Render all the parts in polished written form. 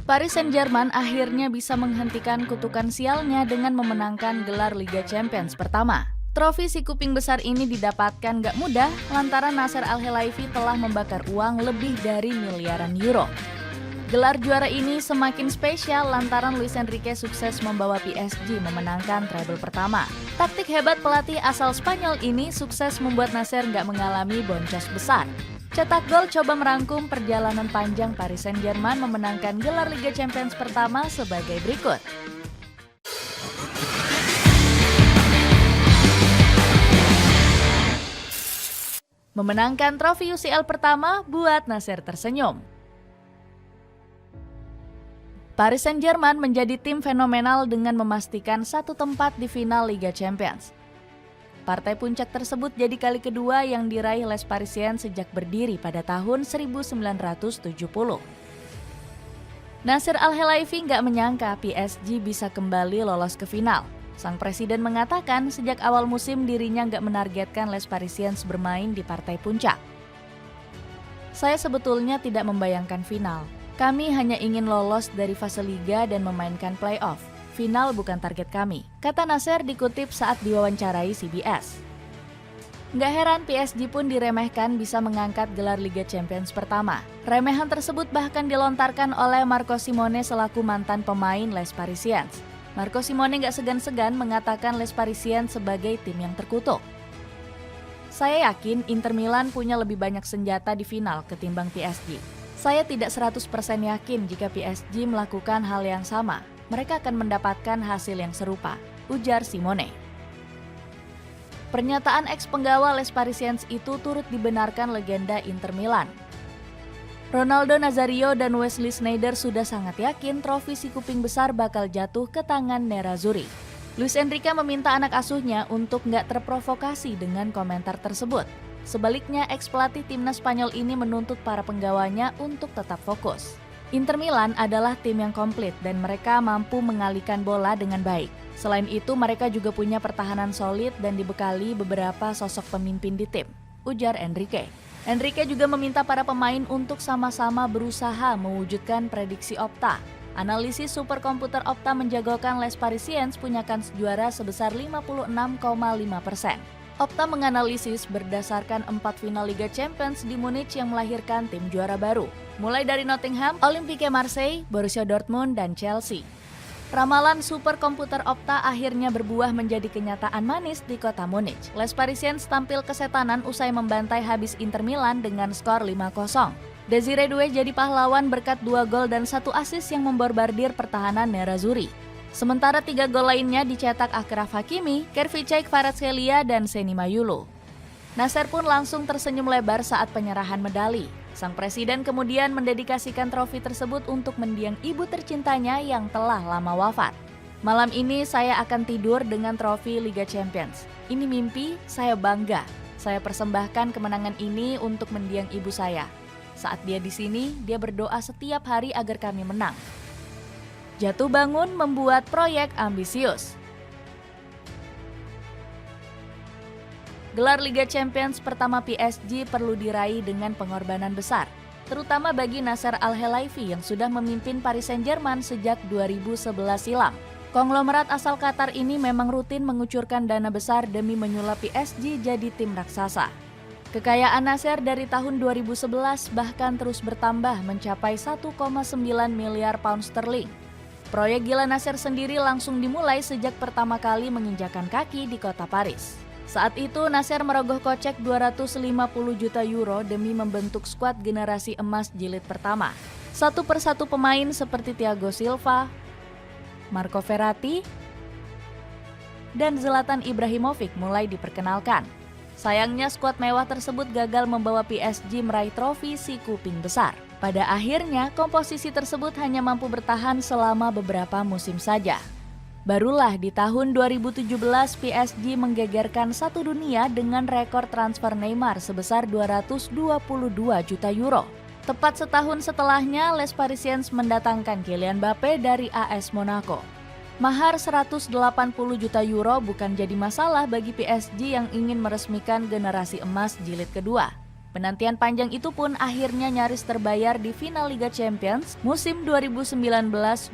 Paris Saint-Germain akhirnya bisa menghentikan kutukan sialnya dengan memenangkan gelar Liga Champions pertama. Trofi si kuping besar ini didapatkan gak mudah lantaran Nasser Al-Khelaifi telah membakar uang lebih dari miliaran euro. Gelar juara ini semakin spesial lantaran Luis Enrique sukses membawa PSG memenangkan treble pertama. Taktik hebat pelatih asal Spanyol ini sukses membuat Nasser gak mengalami boncos besar. Cetak gol coba merangkum perjalanan panjang Paris Saint-Germain memenangkan gelar Liga Champions pertama sebagai berikut. Memenangkan trofi UCL pertama buat Nasser tersenyum. Paris Saint-Germain menjadi tim fenomenal dengan memastikan satu tempat di final Liga Champions. Partai puncak tersebut jadi kali kedua yang diraih Les Parisiens sejak berdiri pada tahun 1970. Nasser Al-Khelaifi nggak menyangka PSG bisa kembali lolos ke final. Sang presiden mengatakan sejak awal musim dirinya nggak menargetkan Les Parisiens bermain di partai puncak. Saya sebetulnya tidak membayangkan final. Kami hanya ingin lolos dari fase liga dan memainkan play-off. Final bukan target kami, kata Nasser dikutip saat diwawancarai CBS. Nggak heran PSG pun diremehkan bisa mengangkat gelar Liga Champions pertama. Remehan tersebut bahkan dilontarkan oleh Marco Simone selaku mantan pemain Les Parisiens. Marco Simone nggak segan-segan mengatakan Les Parisiens sebagai tim yang terkutuk. Saya yakin Inter Milan punya lebih banyak senjata di final ketimbang PSG. Saya tidak 100% yakin jika PSG melakukan hal yang sama. Mereka akan mendapatkan hasil yang serupa, ujar Simone. Pernyataan ex-penggawa Les Parisiens itu turut dibenarkan legenda Inter Milan. Ronaldo Nazario dan Wesley Sneijder sudah sangat yakin trofi si kuping besar bakal jatuh ke tangan Nerazzurri. Luis Enrique meminta anak asuhnya untuk nggak terprovokasi dengan komentar tersebut. Sebaliknya, ex-pelatih timnas Spanyol ini menuntut para penggawanya untuk tetap fokus. Inter Milan adalah tim yang komplit dan mereka mampu mengalihkan bola dengan baik. Selain itu, mereka juga punya pertahanan solid dan dibekali beberapa sosok pemimpin di tim, ujar Enrique. Enrique juga meminta para pemain untuk sama-sama berusaha mewujudkan prediksi Opta. Analisis superkomputer Opta menjagokan Les Parisiens punya kans juara sebesar 56,5%. Opta menganalisis berdasarkan 4 final Liga Champions di Munich yang melahirkan tim juara baru, mulai dari Nottingham, Olympique Marseille, Borussia Dortmund, dan Chelsea. Ramalan superkomputer Opta akhirnya berbuah menjadi kenyataan manis di kota Munich. Les Parisiens tampil kesetanan usai membantai habis Inter Milan dengan skor 5-0. Desire Doué jadi pahlawan berkat 2 gol dan 1 assist yang memborbardir pertahanan Nerazzurri. Sementara 3 gol lainnya dicetak Achraf Hakimi, Kervicek Kvaratskhelia, dan Seny Mayulu. Nasser pun langsung tersenyum lebar saat penyerahan medali. Sang presiden kemudian mendedikasikan trofi tersebut untuk mendiang ibu tercintanya yang telah lama wafat. Malam ini saya akan tidur dengan trofi Liga Champions. Ini mimpi, saya bangga. Saya persembahkan kemenangan ini untuk mendiang ibu saya. Saat dia di sini, dia berdoa setiap hari agar kami menang. Jatuh bangun membuat proyek ambisius. Gelar Liga Champions pertama PSG perlu diraih dengan pengorbanan besar, terutama bagi Nasser Al-Khelaifi yang sudah memimpin Paris Saint-Germain sejak 2011 silam. Konglomerat asal Qatar ini memang rutin mengucurkan dana besar demi menyulap PSG jadi tim raksasa. Kekayaan Nasser dari tahun 2011 bahkan terus bertambah mencapai 1,9 miliar pound sterling. Proyek gila Nasser sendiri langsung dimulai sejak pertama kali menginjakan kaki di kota Paris. Saat itu Nasser merogoh kocek 250 juta euro demi membentuk skuad generasi emas jilid pertama. Satu persatu pemain seperti Thiago Silva, Marco Verratti, dan Zlatan Ibrahimovic mulai diperkenalkan. Sayangnya skuad mewah tersebut gagal membawa PSG meraih trofi si kuping besar. Pada akhirnya, komposisi tersebut hanya mampu bertahan selama beberapa musim saja. Barulah di tahun 2017 PSG menggegerkan satu dunia dengan rekor transfer Neymar sebesar 222 juta euro. Tepat setahun setelahnya, Les Parisiens mendatangkan Kylian Mbappé dari AS Monaco. Mahar 180 juta euro bukan jadi masalah bagi PSG yang ingin meresmikan generasi emas jilid kedua. Penantian panjang itu pun akhirnya nyaris terbayar di final Liga Champions musim 2019-2020.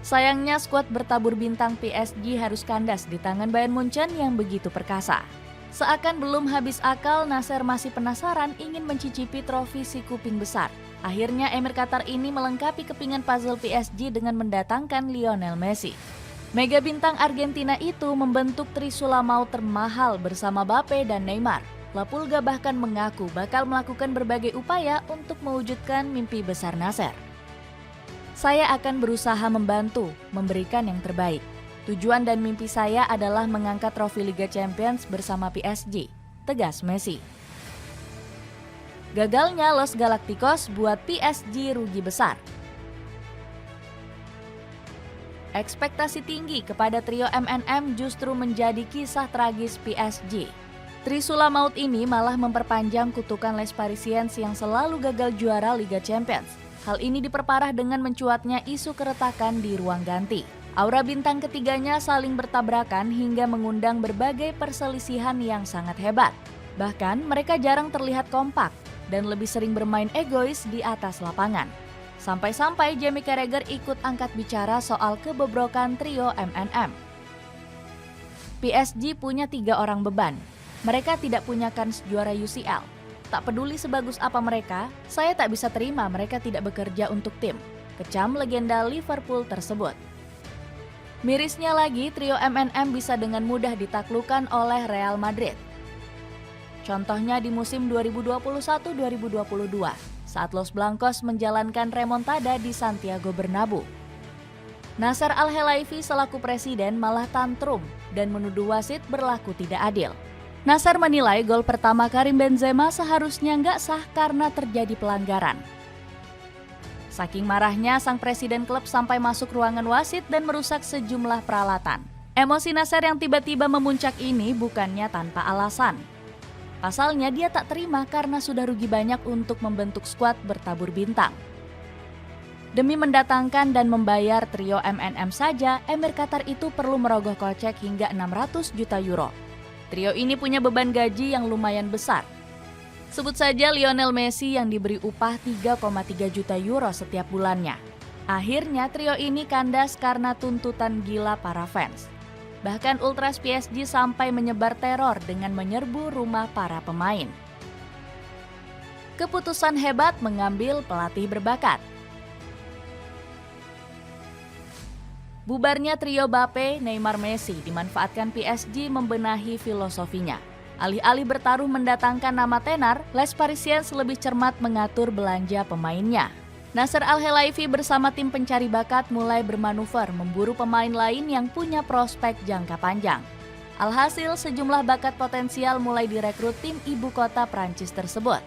Sayangnya skuad bertabur bintang PSG harus kandas di tangan Bayern Munchen yang begitu perkasa. Seakan belum habis akal, Nasser masih penasaran ingin mencicipi trofi si kuping besar. Akhirnya Emir Qatar ini melengkapi kepingan puzzle PSG dengan mendatangkan Lionel Messi. Mega bintang Argentina itu membentuk trisula maut termahal bersama Mbappe dan Neymar. La Pulga bahkan mengaku bakal melakukan berbagai upaya untuk mewujudkan mimpi besar Nasser. Saya akan berusaha membantu, memberikan yang terbaik. Tujuan dan mimpi saya adalah mengangkat trofi Liga Champions bersama PSG, tegas Messi. Gagalnya Los Galacticos buat PSG rugi besar. Ekspektasi tinggi kepada trio MNM justru menjadi kisah tragis PSG. Trisula maut ini malah memperpanjang kutukan Les Parisiens yang selalu gagal juara Liga Champions. Hal ini diperparah dengan mencuatnya isu keretakan di ruang ganti. Aura bintang ketiganya saling bertabrakan hingga mengundang berbagai perselisihan yang sangat hebat. Bahkan mereka jarang terlihat kompak dan lebih sering bermain egois di atas lapangan. Sampai-sampai Jamie Carragher ikut angkat bicara soal kebobrokan trio MNM. PSG punya 3 orang beban. Mereka tidak punya kans juara UCL. Tak peduli sebagus apa mereka, saya tak bisa terima mereka tidak bekerja untuk tim, kecam legenda Liverpool tersebut. Mirisnya lagi, trio MNM bisa dengan mudah ditaklukkan oleh Real Madrid. Contohnya di musim 2021-2022, saat Los Blancos menjalankan remontada di Santiago Bernabeu. Nasser Al-Khelaifi selaku presiden malah tantrum dan menuduh wasit berlaku tidak adil. Nasser menilai gol pertama Karim Benzema seharusnya nggak sah karena terjadi pelanggaran. Saking marahnya, sang presiden klub sampai masuk ruangan wasit dan merusak sejumlah peralatan. Emosi Nasser yang tiba-tiba memuncak ini bukannya tanpa alasan. Pasalnya dia tak terima karena sudah rugi banyak untuk membentuk skuad bertabur bintang. Demi mendatangkan dan membayar trio MNM saja, Emir Qatar itu perlu merogoh kocek hingga 600 juta euro. Trio ini punya beban gaji yang lumayan besar. Sebut saja Lionel Messi yang diberi upah 3,3 juta euro setiap bulannya. Akhirnya trio ini kandas karena tuntutan gila para fans. Bahkan Ultras PSG sampai menyebar teror dengan menyerbu rumah para pemain. Keputusan hebat mengambil pelatih berbakat. Bubarnya trio Mbappe, Neymar, Messi dimanfaatkan PSG membenahi filosofinya. Alih-alih bertaruh mendatangkan nama tenar, Les Parisiens lebih cermat mengatur belanja pemainnya. Nasser Al-Khelaifi bersama tim pencari bakat mulai bermanuver memburu pemain lain yang punya prospek jangka panjang. Alhasil sejumlah bakat potensial mulai direkrut tim ibu kota Prancis tersebut.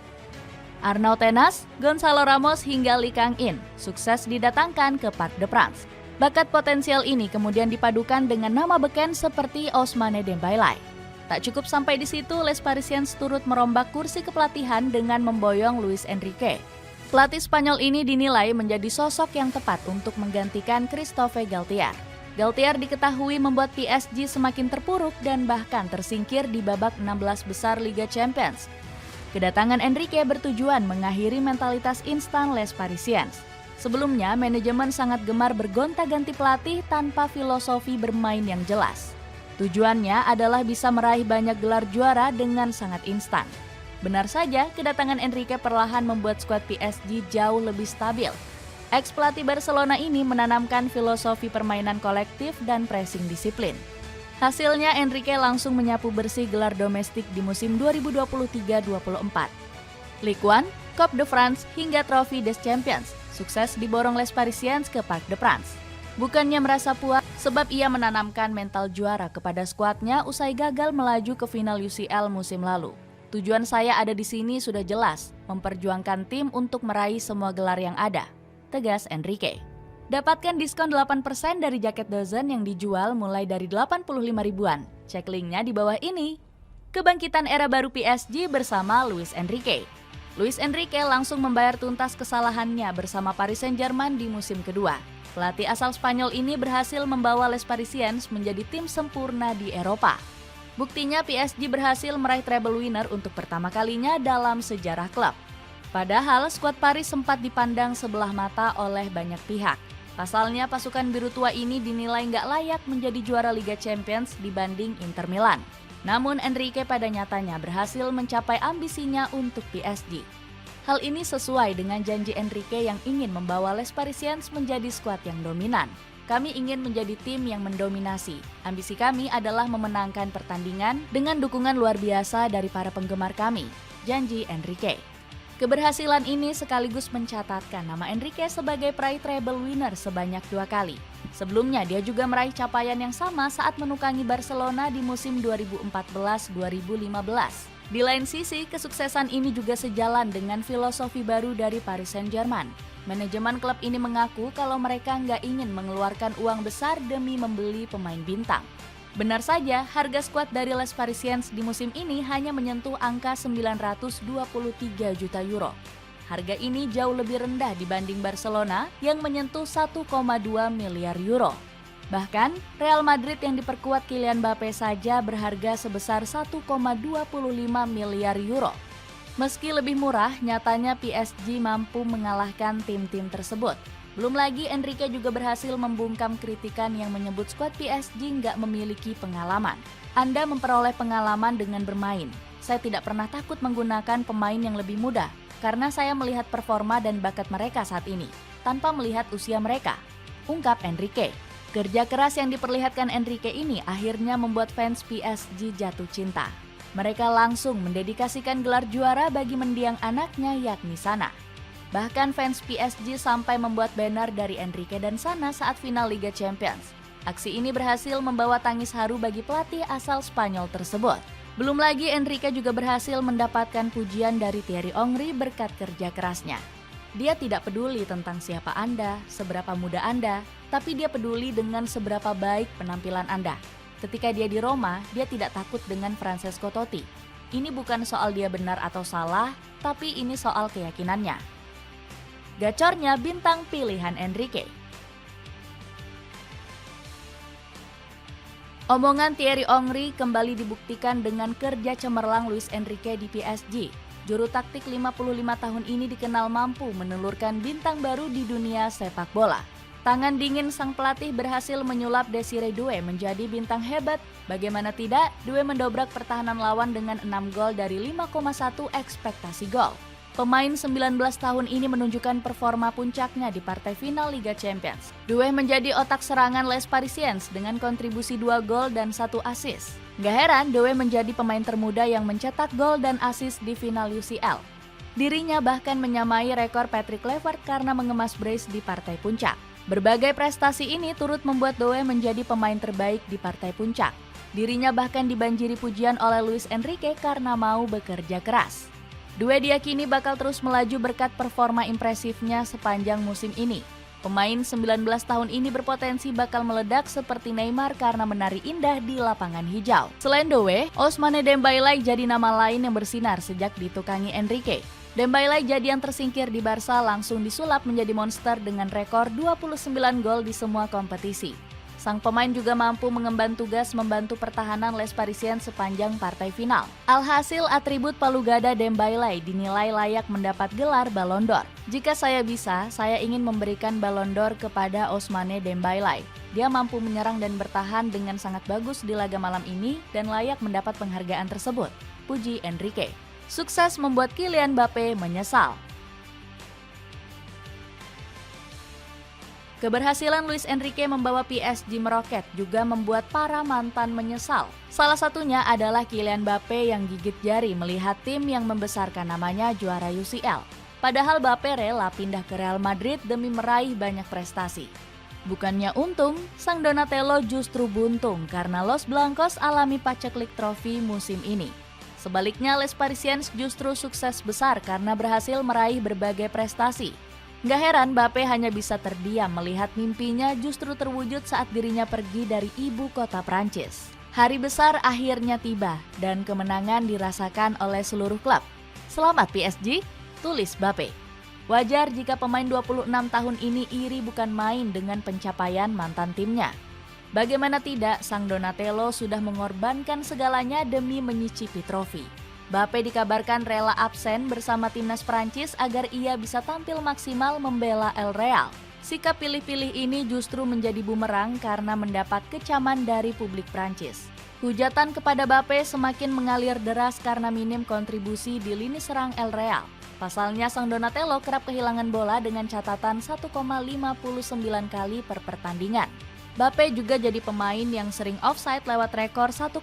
Arnaud Tenas, Gonzalo Ramos hingga Lee Kang-in sukses didatangkan ke Parc des Princes. Bakat potensial ini kemudian dipadukan dengan nama beken seperti Ousmane Dembélé. Tak cukup sampai di situ, Les Parisiens turut merombak kursi kepelatihan dengan memboyong Luis Enrique. Pelatih Spanyol ini dinilai menjadi sosok yang tepat untuk menggantikan Christophe Galtier. Galtier diketahui membuat PSG semakin terpuruk dan bahkan tersingkir di babak 16 besar Liga Champions. Kedatangan Enrique bertujuan mengakhiri mentalitas instan Les Parisiens. Sebelumnya, manajemen sangat gemar bergonta-ganti pelatih tanpa filosofi bermain yang jelas. Tujuannya adalah bisa meraih banyak gelar juara dengan sangat instan. Benar saja, kedatangan Enrique perlahan membuat skuad PSG jauh lebih stabil. Ex-pelatih Barcelona ini menanamkan filosofi permainan kolektif dan pressing disiplin. Hasilnya, Enrique langsung menyapu bersih gelar domestik di musim 2023-24. Ligue 1, Coupe de France, hingga trofi des Champions. Sukses diborong Les Parisiens ke Parc des Princes. Bukannya merasa puas sebab ia menanamkan mental juara kepada skuadnya usai gagal melaju ke final UCL musim lalu. Tujuan saya ada di sini sudah jelas, memperjuangkan tim untuk meraih semua gelar yang ada, tegas Enrique. Dapatkan diskon 8% dari jaket dozen yang dijual mulai dari 85 ribuan. Cek linknya di bawah ini. Kebangkitan era baru PSG bersama Luis Enrique. Luis Enrique langsung membayar tuntas kesalahannya bersama Paris Saint-Germain di musim kedua. Pelatih asal Spanyol ini berhasil membawa Les Parisiens menjadi tim sempurna di Eropa. Buktinya PSG berhasil meraih treble winner untuk pertama kalinya dalam sejarah klub. Padahal skuad Paris sempat dipandang sebelah mata oleh banyak pihak. Pasalnya pasukan biru tua ini dinilai nggak layak menjadi juara Liga Champions dibanding Inter Milan. Namun Enrique pada nyatanya berhasil mencapai ambisinya untuk PSG. Hal ini sesuai dengan janji Enrique yang ingin membawa Les Parisiens menjadi skuad yang dominan. Kami ingin menjadi tim yang mendominasi. Ambisi kami adalah memenangkan pertandingan dengan dukungan luar biasa dari para penggemar kami, janji Enrique. Keberhasilan ini sekaligus mencatatkan nama Enrique sebagai peraih treble winner sebanyak 2 kali. Sebelumnya dia juga meraih capaian yang sama saat menukangi Barcelona di musim 2014-2015. Di lain sisi, kesuksesan ini juga sejalan dengan filosofi baru dari Paris Saint-Germain. Manajemen klub ini mengaku kalau mereka nggak ingin mengeluarkan uang besar demi membeli pemain bintang. Benar saja, harga skuad dari Les Parisiens di musim ini hanya menyentuh angka 923 juta euro. Harga ini jauh lebih rendah dibanding Barcelona yang menyentuh 1,2 miliar euro. Bahkan, Real Madrid yang diperkuat Kylian Mbappe saja berharga sebesar 1,25 miliar euro. Meski lebih murah, nyatanya PSG mampu mengalahkan tim-tim tersebut. Belum lagi Enrique juga berhasil membungkam kritikan yang menyebut skuad PSG nggak memiliki pengalaman. Anda memperoleh pengalaman dengan bermain. Saya tidak pernah takut menggunakan pemain yang lebih muda, karena saya melihat performa dan bakat mereka saat ini, tanpa melihat usia mereka, ungkap Enrique. Kerja keras yang diperlihatkan Enrique ini akhirnya membuat fans PSG jatuh cinta. Mereka langsung mendedikasikan gelar juara bagi mendiang anaknya yakni Sana. Bahkan fans PSG sampai membuat banner dari Enrique dan Sana saat final Liga Champions. Aksi ini berhasil membawa tangis haru bagi pelatih asal Spanyol tersebut. Belum lagi Enrique juga berhasil mendapatkan pujian dari Thierry Henry berkat kerja kerasnya. Dia tidak peduli tentang siapa Anda, seberapa muda Anda, tapi dia peduli dengan seberapa baik penampilan Anda. Ketika dia di Roma, dia tidak takut dengan Francesco Totti. Ini bukan soal dia benar atau salah, tapi ini soal keyakinannya. Gacornya bintang pilihan Enrique. Omongan Thierry Henry kembali dibuktikan dengan kerja cemerlang Luis Enrique di PSG. Juru taktik 55 tahun ini dikenal mampu menelurkan bintang baru di dunia sepak bola. Tangan dingin sang pelatih berhasil menyulap Desiree Doué menjadi bintang hebat. Bagaimana tidak, Doué mendobrak pertahanan lawan dengan 6 gol dari 5,1 ekspektasi gol. Pemain 19 tahun ini menunjukkan performa puncaknya di partai final Liga Champions. Doué menjadi otak serangan Les Parisiens dengan kontribusi 2 gol dan 1 assist. Gak heran Doué menjadi pemain termuda yang mencetak gol dan assist di final UCL. Dirinya bahkan menyamai rekor Patrick Kluivert karena mengemas brace di partai puncak. Berbagai prestasi ini turut membuat Doué menjadi pemain terbaik di partai puncak. Dirinya bahkan dibanjiri pujian oleh Luis Enrique karena mau bekerja keras. Doué diyakini bakal terus melaju berkat performa impresifnya sepanjang musim ini. Pemain 19 tahun ini berpotensi bakal meledak seperti Neymar karena menari indah di lapangan hijau. Selain Doué, Ousmane Dembélé jadi nama lain yang bersinar sejak ditukangi Enrique. Dembélé jadi yang tersingkir di Barca langsung disulap menjadi monster dengan rekor 29 gol di semua kompetisi. Sang pemain juga mampu mengemban tugas membantu pertahanan Les Parisiens sepanjang partai final. Alhasil atribut palu gada Dembélé dinilai layak mendapat gelar Ballon d'Or. Jika saya bisa, saya ingin memberikan Ballon d'Or kepada Ousmane Dembélé. Dia mampu menyerang dan bertahan dengan sangat bagus di laga malam ini dan layak mendapat penghargaan tersebut, puji Enrique. Sukses membuat Kylian Mbappe menyesal. Keberhasilan Luis Enrique membawa PSG meroket juga membuat para mantan menyesal. Salah satunya adalah Kylian Mbappe yang gigit jari melihat tim yang membesarkan namanya juara UCL. Padahal Mbappe rela pindah ke Real Madrid demi meraih banyak prestasi. Bukannya untung, sang Donatello justru buntung karena Los Blancos alami paceklik trofi musim ini. Sebaliknya, Les Parisiens justru sukses besar karena berhasil meraih berbagai prestasi. Gak heran Mbappe hanya bisa terdiam melihat mimpinya justru terwujud saat dirinya pergi dari ibu kota Prancis. Hari besar akhirnya tiba dan kemenangan dirasakan oleh seluruh klub. Selamat PSG, tulis Mbappe. Wajar jika pemain 26 tahun ini iri bukan main dengan pencapaian mantan timnya. Bagaimana tidak, sang Donatello sudah mengorbankan segalanya demi menyicipi trofi. Mbappe dikabarkan rela absen bersama timnas Prancis agar ia bisa tampil maksimal membela El Real. Sikap pilih-pilih ini justru menjadi bumerang karena mendapat kecaman dari publik Prancis. Hujatan kepada Mbappe semakin mengalir deras karena minim kontribusi di lini serang El Real. Pasalnya, sang Donatello kerap kehilangan bola dengan catatan 1,59 kali per pertandingan. Mbappe juga jadi pemain yang sering offside lewat rekor 1,3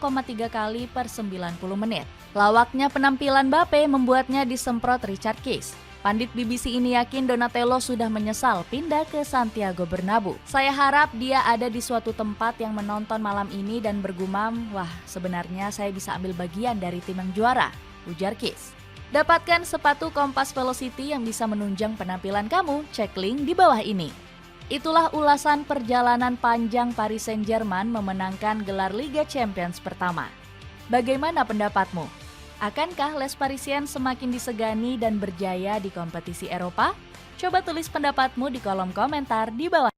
kali per 90 menit. Lawaknya penampilan Mbappe membuatnya disemprot Richard Keys. Pandit BBC ini yakin Donatello sudah menyesal pindah ke Santiago Bernabeu. Saya harap dia ada di suatu tempat yang menonton malam ini dan bergumam, wah sebenarnya saya bisa ambil bagian dari tim yang juara, ujar Keys. Dapatkan sepatu Kompas Velocity yang bisa menunjang penampilan kamu, cek link di bawah ini. Itulah ulasan perjalanan panjang Paris Saint-Germain memenangkan gelar Liga Champions pertama. Bagaimana pendapatmu? Akankah Les Parisiens semakin disegani dan berjaya di kompetisi Eropa? Coba tulis pendapatmu di kolom komentar di bawah.